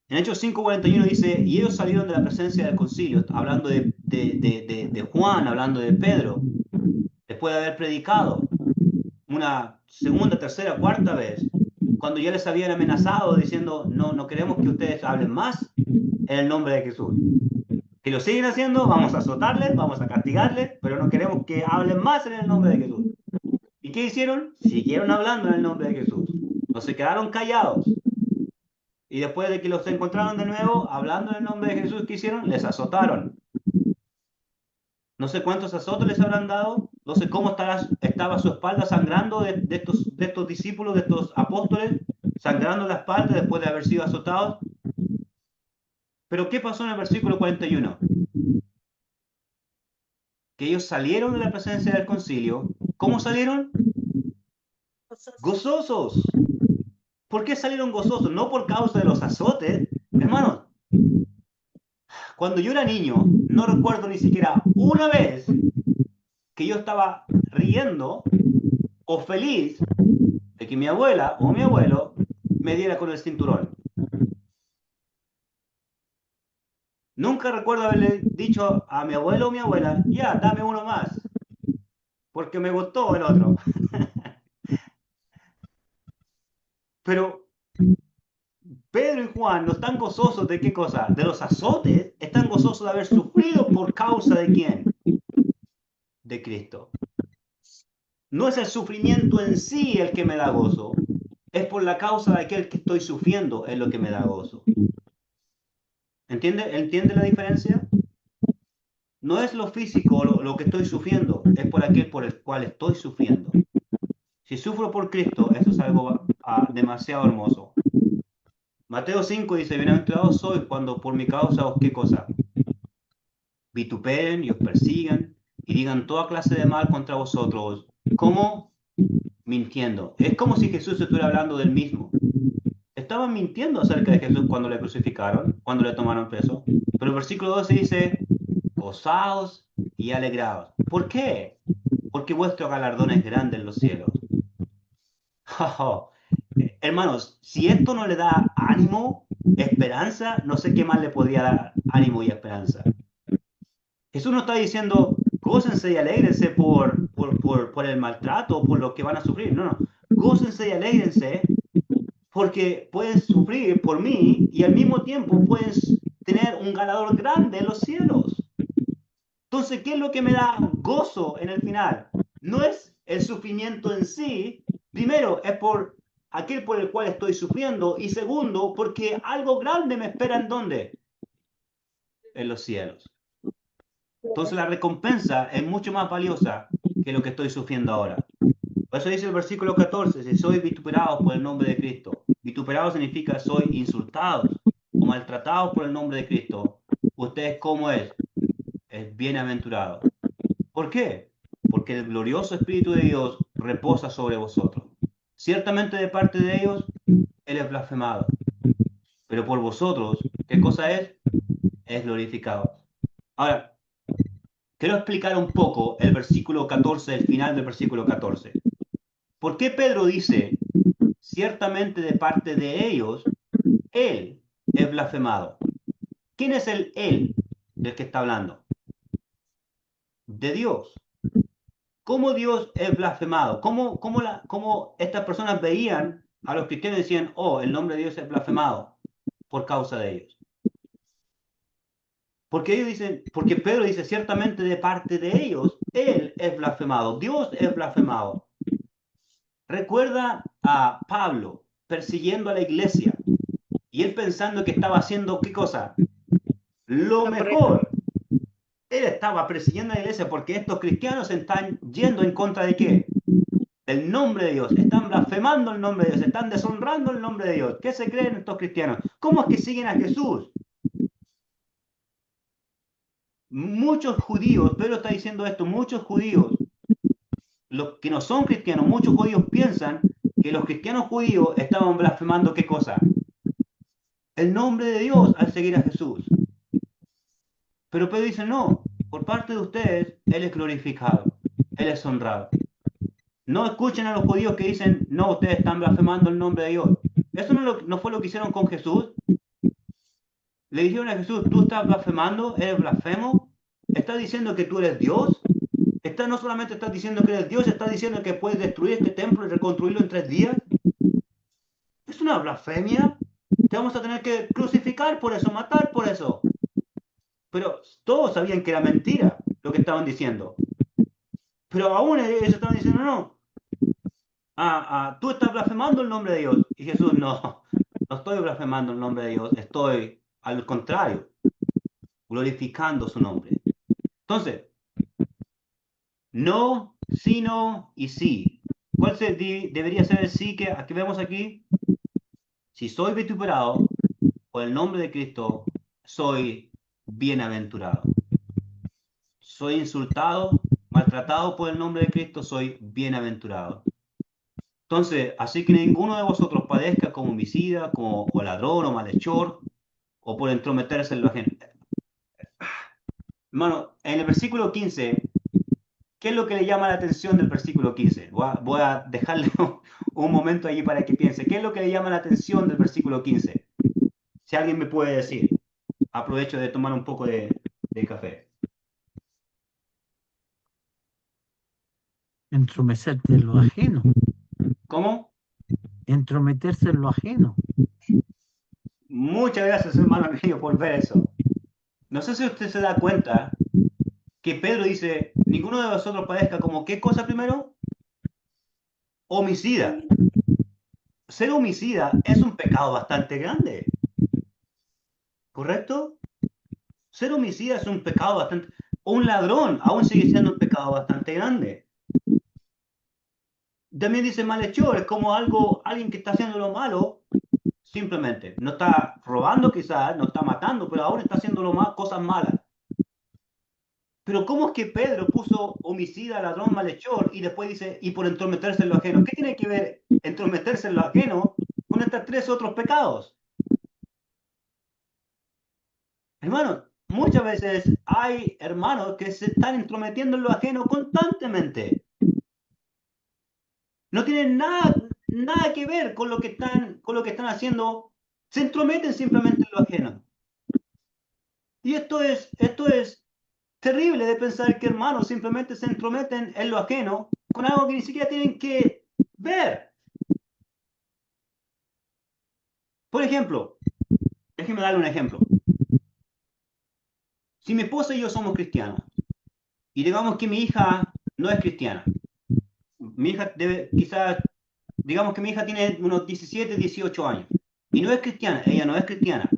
En Hechos 5:41 dice, y ellos salieron de la presencia del concilio, hablando de Juan, hablando de Pedro, después de haber predicado una segunda, tercera, cuarta vez, cuando ya les habían amenazado diciendo, no queremos que ustedes hablen más en el nombre de Jesús. Si lo siguen haciendo, vamos a azotarles, vamos a castigarles, pero no queremos que hablen más en el nombre de Jesús. ¿Y qué hicieron? Siguieron hablando en el nombre de Jesús. No se quedaron callados. Y después de que los encontraron de nuevo, hablando en el nombre de Jesús, ¿qué hicieron? Les azotaron. No sé cuántos azotes les habrán dado, no sé cómo estaba su espalda sangrando de estos discípulos, de estos apóstoles, sangrando la espalda después de haber sido azotados. Pero ¿qué pasó en el versículo 41? Que ellos salieron de la presencia del concilio. ¿Cómo salieron? Gozosos. ¿Por qué salieron gozosos? No por causa de los azotes. Hermanos, cuando yo era niño, no recuerdo ni siquiera una vez que yo estaba riendo o feliz de que mi abuela o mi abuelo me diera con el cinturón. Nunca recuerdo haberle dicho a mi abuelo o mi abuela, ya, dame uno más, porque me gustó el otro. Pero Pedro y Juan no están gozosos de qué cosa, de los azotes, están gozosos de haber sufrido por causa de quién, de Cristo. No es el sufrimiento en sí el que me da gozo, es por la causa de aquel que estoy sufriendo es lo que me da gozo. ¿Entiende la diferencia? No es lo físico lo que estoy sufriendo, es por aquel por el cual estoy sufriendo. Si sufro por Cristo, eso es algo demasiado hermoso. Mateo 5 dice, bienaventurados sois cuando por mi causa os, ¿qué cosa? Vituperen y os persigan y digan toda clase de mal contra vosotros. ¿Cómo? Mintiendo. Es como si Jesús estuviera hablando del mismo. Estaban mintiendo acerca de Jesús cuando le crucificaron, cuando le tomaron preso. Pero el versículo 12 dice, gozaos y alegraos. ¿Por qué? Porque vuestro galardón es grande en los cielos. Hermanos, si esto no le da ánimo, esperanza, no sé qué más le podría dar ánimo y esperanza. Jesús no está diciendo, gócense y alégrense por el maltrato, por lo que van a sufrir. No. Gócense y alégrense porque pueden sufrir por mí y al mismo tiempo pueden tener un ganador grande en los cielos. Entonces, ¿qué es lo que me da gozo en el final? No es el sufrimiento en sí. Primero, es por aquel por el cual estoy sufriendo. Y segundo, porque algo grande me espera ¿en dónde? En los cielos. Entonces la recompensa es mucho más valiosa que lo que estoy sufriendo ahora. Por eso dice el versículo 14, si sois vituperados por el nombre de Cristo. Vituperados significa soy insultados o maltratados por el nombre de Cristo. Ustedes, ¿cómo es? Es bienaventurado. ¿Por qué? Porque el glorioso Espíritu de Dios reposa sobre vosotros. Ciertamente de parte de ellos, Él es blasfemado. Pero por vosotros, ¿qué cosa es? Es glorificado. Ahora, quiero explicar un poco el versículo 14, el final del versículo 14. ¿Por qué Pedro dice, ciertamente de parte de ellos, él es blasfemado? ¿Quién es el él del que está hablando? De Dios. ¿Cómo Dios es blasfemado? ¿Cómo estas personas veían a los cristianos y decían, oh, el nombre de Dios es blasfemado por causa de ellos? Porque Pedro dice, ciertamente de parte de ellos, él es blasfemado, Dios es blasfemado. Recuerda a Pablo persiguiendo a la iglesia y él pensando que estaba haciendo, ¿qué cosa? Lo mejor. Él estaba persiguiendo a la iglesia porque estos cristianos están yendo en contra de ¿qué? El nombre de Dios, están blasfemando el nombre de Dios, están deshonrando el nombre de Dios. ¿Qué se creen estos cristianos? ¿Cómo es que siguen a Jesús? Muchos judíos, Pedro está diciendo esto, muchos judíos, los que no son cristianos, muchos judíos piensan que los cristianos judíos estaban blasfemando ¿qué cosa? El nombre de Dios al seguir a Jesús. Pero Pedro dice, no, por parte de ustedes, Él es glorificado, Él es honrado. No escuchen a los judíos que dicen, no, ustedes están blasfemando el nombre de Dios. ¿Eso no fue lo que hicieron con Jesús? Le dijeron a Jesús, tú estás blasfemando, eres blasfemo, estás diciendo que tú eres Dios. No solamente estás diciendo que eres Dios, estás diciendo que puedes destruir este templo y reconstruirlo en 3 días. Es una blasfemia. Te vamos a tener que crucificar por eso, matar por eso. Pero todos sabían que era mentira lo que estaban diciendo. Pero aún ellos estaban diciendo, no. Tú estás blasfemando el nombre de Dios. Y Jesús, no estoy blasfemando el nombre de Dios, estoy al contrario, glorificando su nombre. Entonces, no, sino y sí. ¿Cuál debería ser el sí que vemos aquí? Si soy vituperado por el nombre de Cristo, soy bienaventurado. Soy insultado, maltratado por el nombre de Cristo, soy bienaventurado. Entonces, así que ninguno de vosotros padezca como homicida, como o ladrón o malhechor, o por entrometerse en lo ajeno. Hermano, en el versículo 15, ¿qué es lo que le llama la atención del versículo 15? Voy a dejarle un momento allí para que piense. ¿Qué es lo que le llama la atención del versículo 15? Si alguien me puede decir. Aprovecho de tomar un poco de café. Entrometerse en lo ajeno. ¿Cómo? Entrometerse en lo ajeno. Muchas gracias, hermano mío, por ver eso. No sé si usted se da cuenta que Pedro dice, ninguno de vosotros padezca como ¿qué cosa primero? Homicida. Ser homicida es un pecado bastante grande. ¿Correcto? Ser homicida es un pecado bastante... Un ladrón aún sigue siendo un pecado bastante grande. También dice malhechor, es como alguien que está haciendo lo malo, simplemente. No está robando quizás, no está matando, pero aún está haciendo cosas malas. Pero ¿cómo es que Pedro puso homicida, ladrón, malhechor y después dice, y por entrometerse en lo ajeno? ¿Qué tiene que ver entrometerse en lo ajeno con estos 3 otros pecados? Hermano, muchas veces hay hermanos que se están entrometiendo en lo ajeno constantemente. No tienen nada que ver con lo que están haciendo. Se entrometen simplemente en lo ajeno. Y esto es terrible de pensar que hermanos simplemente se entrometen en lo ajeno con algo que ni siquiera tienen que ver. Por ejemplo, déjenme darle un ejemplo. Si mi esposa y yo somos cristianos, y digamos que mi hija no es cristiana, mi hija digamos que mi hija tiene unos 17, 18 años, y no es cristiana, ella no es cristiana.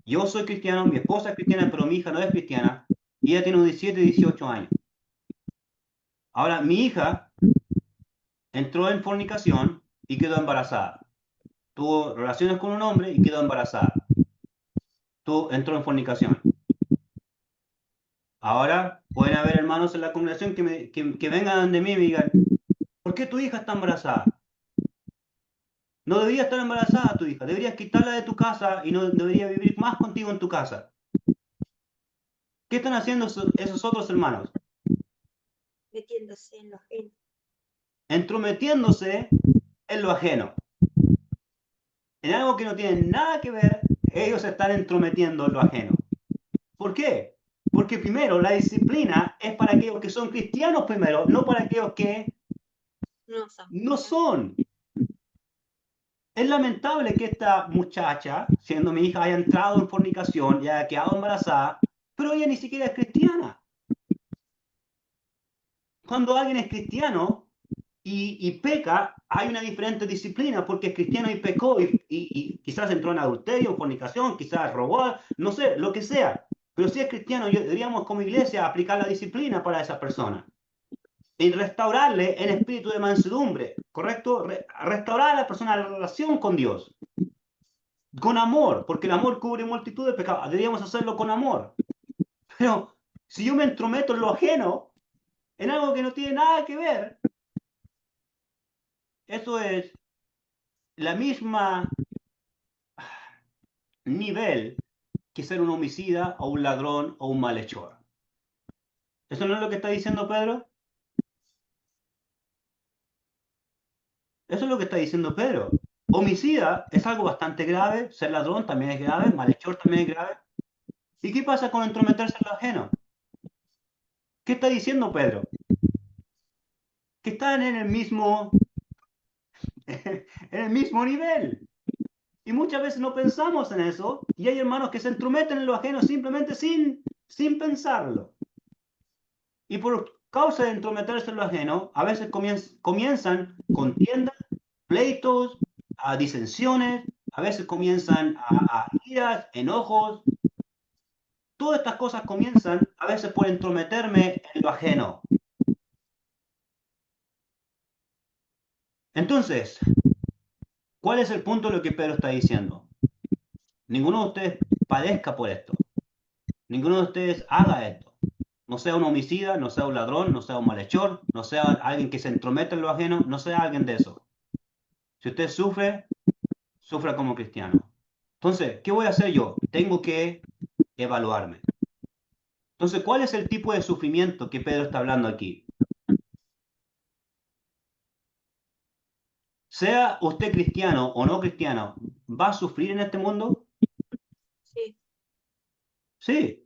Yo soy cristiano, mi esposa es cristiana, pero mi hija no es cristiana, y ella tiene unos 17, 18 años. Ahora, mi hija entró en fornicación y quedó embarazada. Tuvo relaciones con un hombre y quedó embarazada. Entró en fornicación. Ahora pueden haber hermanos en la congregación que vengan de mí y me digan, ¿por qué tu hija está embarazada? No debería estar embarazada tu hija, deberías quitarla de tu casa y no debería vivir más contigo en tu casa. ¿Qué están haciendo esos otros hermanos? metiéndose en lo ajeno. Entrometiéndose en lo ajeno. En algo que no tiene nada que ver, ellos se están entrometiendo en lo ajeno. ¿Por qué? Porque primero, la disciplina es para aquellos que son cristianos primero, no para aquellos que No son. no son. Es lamentable que esta muchacha, siendo mi hija, haya entrado en fornicación y haya quedado embarazada, pero ella ni siquiera es cristiana. Cuando alguien es cristiano y peca, hay una diferente disciplina porque es cristiano y pecó y quizás entró en adulterio, fornicación, quizás robó, no sé, lo que sea. Pero si es cristiano, deberíamos como iglesia aplicar la disciplina para esa persona. Y restaurarle en espíritu de mansedumbre, ¿correcto? Restaurar a la persona la relación con Dios. Con amor, porque el amor cubre multitud de pecados. Deberíamos hacerlo con amor. Pero si yo me entrometo en lo ajeno, en algo que no tiene nada que ver, eso es la misma nivel que ser un homicida o un ladrón o un malhechor. ¿Eso no es lo que está diciendo Pedro? Eso es lo que está diciendo Pedro. Homicida es algo bastante grave, ser ladrón también es grave, malhechor también es grave. ¿Y qué pasa con entrometerse en lo ajeno? ¿Qué está diciendo Pedro? Que están en el mismo nivel. Y muchas veces no pensamos en eso, y hay hermanos que se entrometen en lo ajeno simplemente sin pensarlo. Y por causa de entrometerse en lo ajeno, a veces comienzan contiendas, pleitos, disensiones, a veces comienzan a iras, enojos. Todas estas cosas comienzan a veces por entrometerme en lo ajeno. Entonces, ¿cuál es el punto de lo que Pedro está diciendo? Ninguno de ustedes padezca por esto. Ninguno de ustedes haga esto. No sea un homicida, no sea un ladrón, no sea un malhechor, no sea alguien que se entromete en lo ajeno, no sea alguien de eso. Si usted sufre, sufra como cristiano. Entonces, ¿qué voy a hacer yo? Tengo que evaluarme. Entonces, ¿cuál es el tipo de sufrimiento que Pedro está hablando aquí? Sea usted cristiano o no cristiano, ¿va a sufrir en este mundo? Sí. Sí.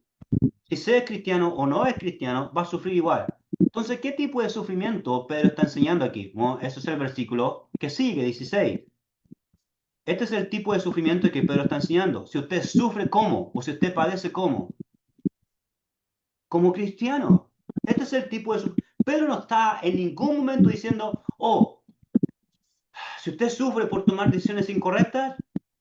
Si sea es cristiano o no es cristiano, va a sufrir igual. Entonces, ¿qué tipo de sufrimiento Pedro está enseñando aquí? Bueno, ese es el versículo que sigue, 16. Este es el tipo de sufrimiento que Pedro está enseñando. Si usted sufre, ¿cómo? O si usted padece, ¿cómo? Como cristiano. Este es el tipo de sufrimiento. Pedro no está en ningún momento diciendo, oh, si usted sufre por tomar decisiones incorrectas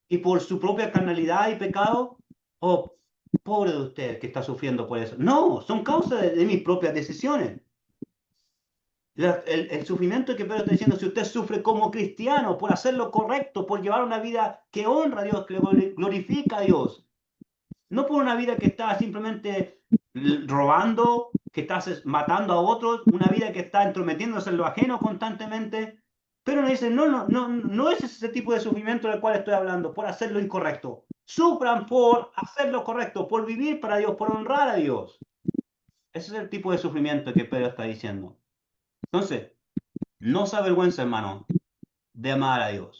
y por su propia carnalidad y pecado, oh, pobre de usted que está sufriendo por eso. No, son causa de mis propias decisiones. El sufrimiento que Pedro está diciendo, si usted sufre como cristiano por hacer lo correcto, por llevar una vida que honra a Dios, que glorifica a Dios, no por una vida que está simplemente robando, que está matando a otros, una vida que está entrometiéndose en lo ajeno constantemente. Pero no dice, no es ese tipo de sufrimiento del cual estoy hablando, por hacer lo incorrecto. Sufran por hacer lo correcto, por vivir para Dios, por honrar a Dios. Ese es el tipo de sufrimiento que Pedro está diciendo. Entonces, no se avergüenza, hermano, de amar a Dios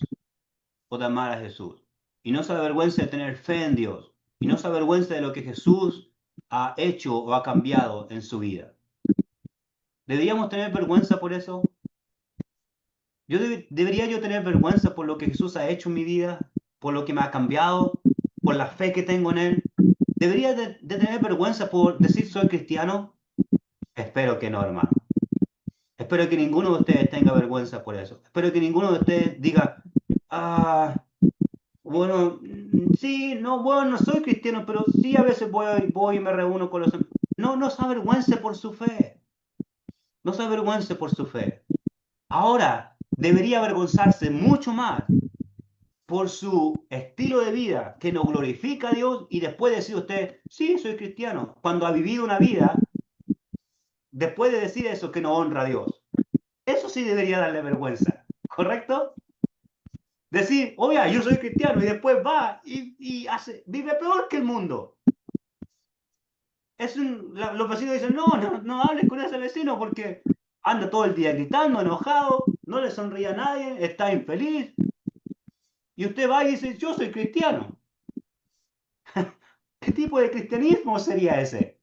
o de amar a Jesús. Y no se avergüenza de tener fe en Dios. Y no se avergüenza de lo que Jesús ha hecho o ha cambiado en su vida. ¿Deberíamos tener vergüenza por eso? ¿Debería yo tener vergüenza por lo que Jesús ha hecho en mi vida? ¿Por lo que me ha cambiado? ¿Por la fe que tengo en Él? ¿Debería de tener vergüenza por decir soy cristiano? Espero que no, hermano. Espero que ninguno de ustedes tenga vergüenza por eso. Espero que ninguno de ustedes diga, bueno, sí, no, bueno, no soy cristiano, pero sí a veces voy y me reúno con los... No se avergüence por su fe. No se avergüence por su fe. Ahora, debería avergonzarse mucho más por su estilo de vida que no glorifica a Dios y después decir usted, sí, soy cristiano, cuando ha vivido una vida, después de decir eso, que no honra a Dios. Eso sí debería darle vergüenza, ¿correcto? Decir, oye, yo soy cristiano y después va y vive peor que el mundo. Los vecinos dicen, no hables con ese vecino porque anda todo el día gritando, enojado, no le sonríe a nadie, está infeliz. Y usted va y dice, yo soy cristiano. ¿Qué tipo de cristianismo sería ese?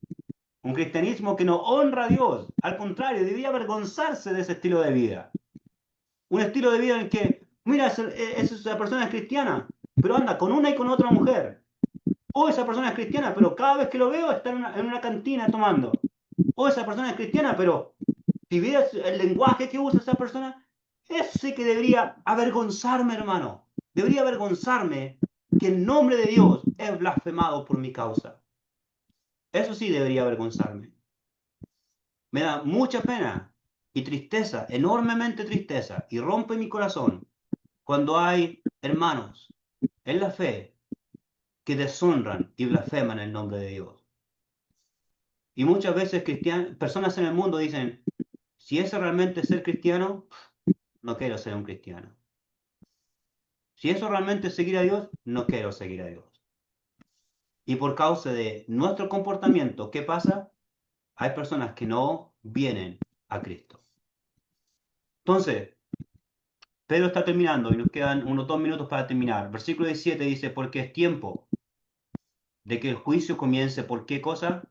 Un cristianismo que no honra a Dios. Al contrario, debería avergonzarse de ese estilo de vida. Un estilo de vida en el que, mira, esa persona es cristiana, pero anda con una y con otra mujer. O esa persona es cristiana, pero cada vez que lo veo está en una cantina tomando. O esa persona es cristiana, pero si vieras el lenguaje que usa esa persona, eso sí que debería avergonzarme, hermano. Debería avergonzarme que el nombre de Dios es blasfemado por mi causa. Eso sí debería avergonzarme. Me da mucha pena y tristeza, enormemente tristeza, y rompe mi corazón cuando hay hermanos en la fe que deshonran y blasfeman el nombre de Dios. Y muchas veces personas en el mundo dicen, si eso realmente es ser cristiano, no quiero ser un cristiano. Si eso realmente es seguir a Dios, no quiero seguir a Dios. Y por causa de nuestro comportamiento, ¿qué pasa? Hay personas que no vienen a Cristo. Entonces, Pedro está terminando y nos quedan unos 2 minutos para terminar. Versículo 17 dice, porque es tiempo de que el juicio comience. ¿Por qué cosa?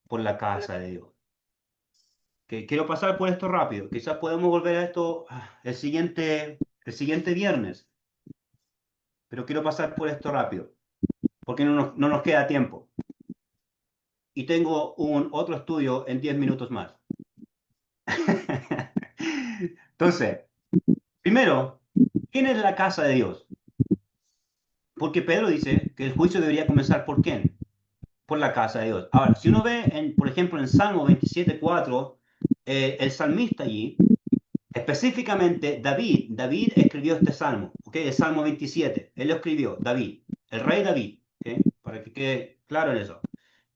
Por la casa de Dios. Que quiero pasar por esto rápido. Quizás podemos volver a esto el siguiente viernes. Pero quiero pasar por esto rápido. Porque no nos queda tiempo. Y tengo otro estudio en 10 minutos más. Entonces, primero, ¿quién es la casa de Dios? Porque Pedro dice que el juicio debería comenzar ¿por quién? Por la casa de Dios. Ahora, si uno ve, por ejemplo, en Salmo 27:4, el salmista allí, específicamente David escribió este salmo, ¿ok? El Salmo 27, él lo escribió, David, el rey David, ¿ok? Para que quede claro en eso.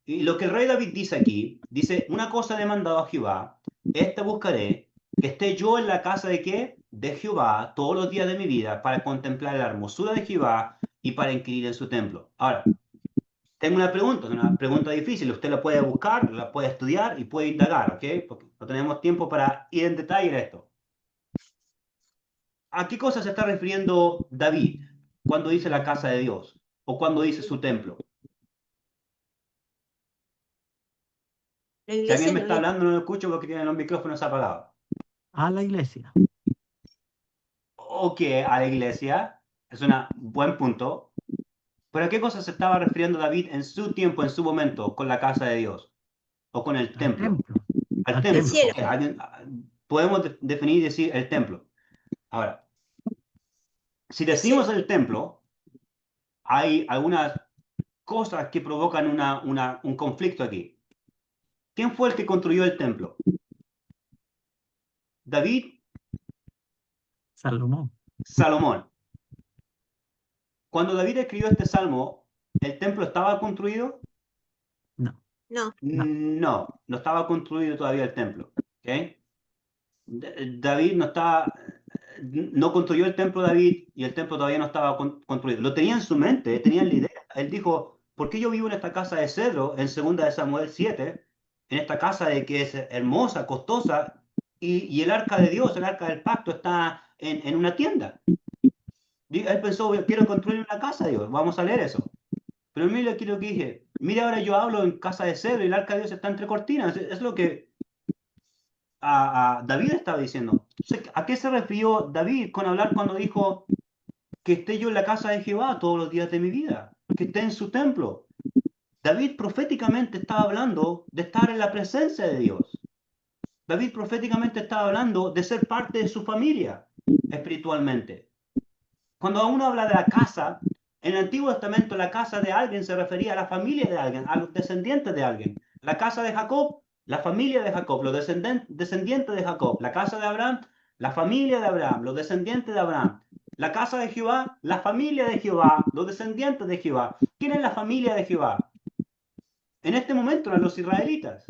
Y lo que el rey David dice aquí, dice, una cosa he demandado a Jehová, esta buscaré, que esté yo en la casa de ¿qué? De Jehová todos los días de mi vida, para contemplar la hermosura de Jehová y para inquirir en su templo. Ahora, tengo una pregunta difícil, usted la puede buscar, la puede estudiar y puede indagar, ¿ok? Porque no tenemos tiempo para ir en detalle en esto. ¿A qué cosa se está refiriendo David cuando dice la casa de Dios o cuando dice su templo? La Si iglesia alguien me no está es. hablando, no lo escucho porque tienen los micrófonos apagados. A la iglesia. Ok, a la iglesia, es un buen punto. ¿Pero a qué cosa se estaba refiriendo David en su tiempo, en su momento, con la casa de Dios? ¿O con el Al templo? templo. Al Al templo. cielo. Ok, podemos definir y decir el templo. Ahora, si El decimos cielo. el templo, hay algunas cosas que provocan un conflicto aquí. ¿Quién fue el que construyó el templo? David, Salomón. Salomón. Cuando David escribió este salmo, ¿el templo estaba construido? No. No. No estaba construido todavía el templo. ¿Ok? David no construyó el templo David y el templo todavía no estaba construido. Lo tenía en su mente, tenía la idea. Él dijo, ¿por qué yo vivo en esta casa de cedro, en 2 de Samuel 7, en esta casa de que es hermosa, costosa, y el arca de Dios, el arca del pacto está en una tienda? Él pensó, quiero construir una casa de Dios, vamos a leer eso. Pero mira aquí lo que dije, mira ahora yo hablo en casa de cedro y el arca de Dios está entre cortinas. Es lo que a David estaba diciendo. Entonces, ¿a qué se refirió David con hablar cuando dijo que esté yo en la casa de Jehová todos los días de mi vida? Que esté en su templo. David proféticamente estaba hablando de estar en la presencia de Dios. David proféticamente estaba hablando de ser parte de su familia espiritualmente. Cuando uno habla de la casa, en el Antiguo Testamento la casa de alguien se refería a la familia de alguien, a los descendientes de alguien. La casa de Jacob, la familia de Jacob, los descendientes de Jacob. La casa de Abraham, la familia de Abraham, los descendientes de Abraham. La casa de Jehová, la familia de Jehová, los descendientes de Jehová. ¿Quién es la familia de Jehová? En este momento eran los israelitas.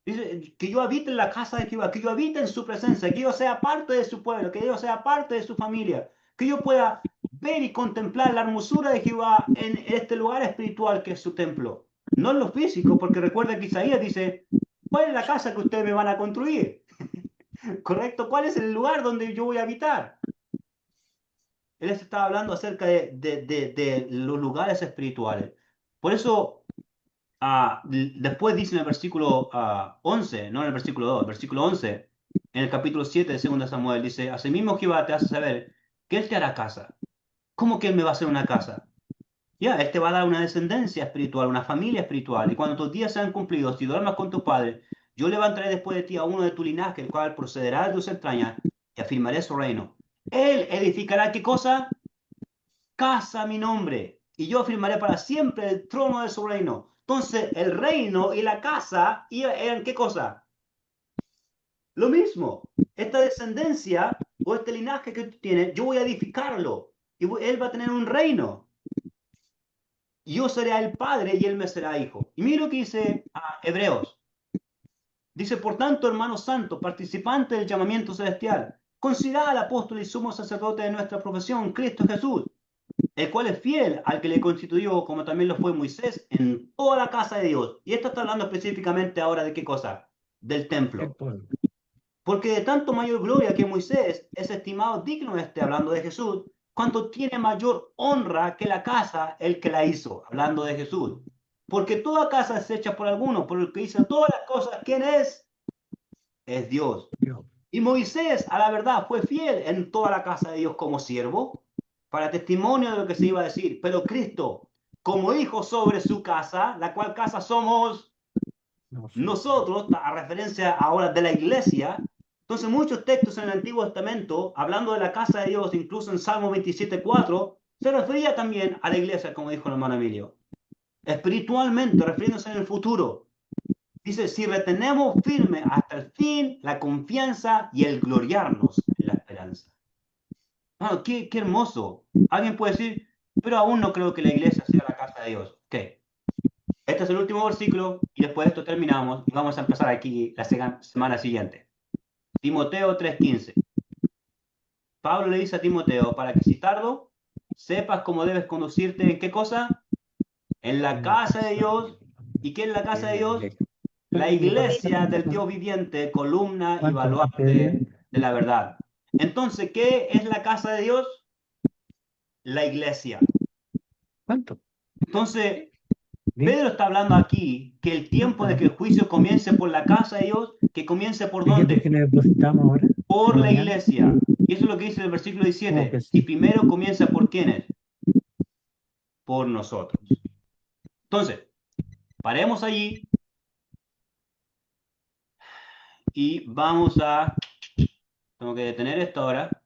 Dice que yo habite en la casa de Jehová, que yo habite en su presencia, que yo sea parte de su pueblo, que yo sea parte de su familia, que yo pueda ver y contemplar la hermosura de Jehová en este lugar espiritual que es su templo. No en lo físico, porque recuerda que Isaías dice, ¿cuál es la casa que ustedes me van a construir? ¿Correcto? ¿Cuál es el lugar donde yo voy a habitar? Él estaba hablando acerca de los lugares espirituales. Por eso, después dice en el versículo 11, no en el versículo 2, versículo 11, en el capítulo 7 de 2 Samuel, dice, asimismo Jehová te hace saber que Él te hará casa. ¿Cómo que Él me va a hacer una casa? Ya, Él te va a dar una descendencia espiritual, una familia espiritual. Y cuando tus días sean cumplidos, si duermas con tu padre, yo levantaré después de ti a uno de tu linaje, el cual procederá de tus entrañas, y afirmaré su reino. Él edificará, ¿qué cosa? Casa a mi nombre, y yo afirmaré para siempre el trono de su reino. Entonces, el reino y la casa eran, ¿qué cosa? Lo mismo. Esta descendencia o este linaje que tú tienes, yo voy a edificarlo. Y él va a tener un reino. Yo seré el padre y él me será hijo. Y mira lo que dice Hebreos. Dice, por tanto, hermano santo, participante del llamamiento celestial, considera al apóstol y sumo sacerdote de nuestra profesión, Cristo Jesús, el cual es fiel al que le constituyó, como también lo fue Moisés, en toda la casa de Dios. Y esto está hablando específicamente ahora de qué cosa? Del templo. Porque de tanto mayor gloria que Moisés es estimado digno de hablando de Jesús, cuanto tiene mayor honra que la casa el que la hizo, hablando de Jesús. Porque toda casa es hecha por alguno, por el que hizo todas las cosas. ¿Quién es? Es Dios. Y Moisés, a la verdad, fue fiel en toda la casa de Dios como siervo, para testimonio de lo que se iba a decir. Pero Cristo, como hijo sobre su casa, la cual casa somos nosotros, a referencia ahora de la iglesia. Entonces muchos textos en el Antiguo Testamento, hablando de la casa de Dios, incluso en Salmo 27:4, se refería también a la iglesia, como dijo el hermano Emilio. Espiritualmente, refiriéndose en el futuro. Dice, si retenemos firme hasta el fin la confianza y el gloriarnos en la esperanza. Bueno, qué hermoso. Alguien puede decir, pero aún no creo que la iglesia sea la casa de Dios. Ok. Este es el último versículo y después de esto terminamos y vamos a empezar aquí la semana siguiente. Timoteo 3:15. Pablo le dice a Timoteo, para que si tardo, sepas cómo debes conducirte en qué cosa? En la casa de Dios. ¿Y qué es la casa de Dios? La iglesia del Dios viviente, columna y baluarte de la verdad. Entonces, ¿qué es la casa de Dios? La iglesia. ¿Cuánto? Entonces, Pedro está hablando aquí que el tiempo de que el juicio comience por la casa de Dios, que comience por ¿dónde? ¿Qué necesitamos ahora? Por la Mañana. iglesia. Y eso es lo que dice el versículo 17. ¿Cómo que sí? Y primero comienza por ¿quiénes? Por nosotros. Entonces, paremos allí y vamos a... Tengo que detener esto ahora.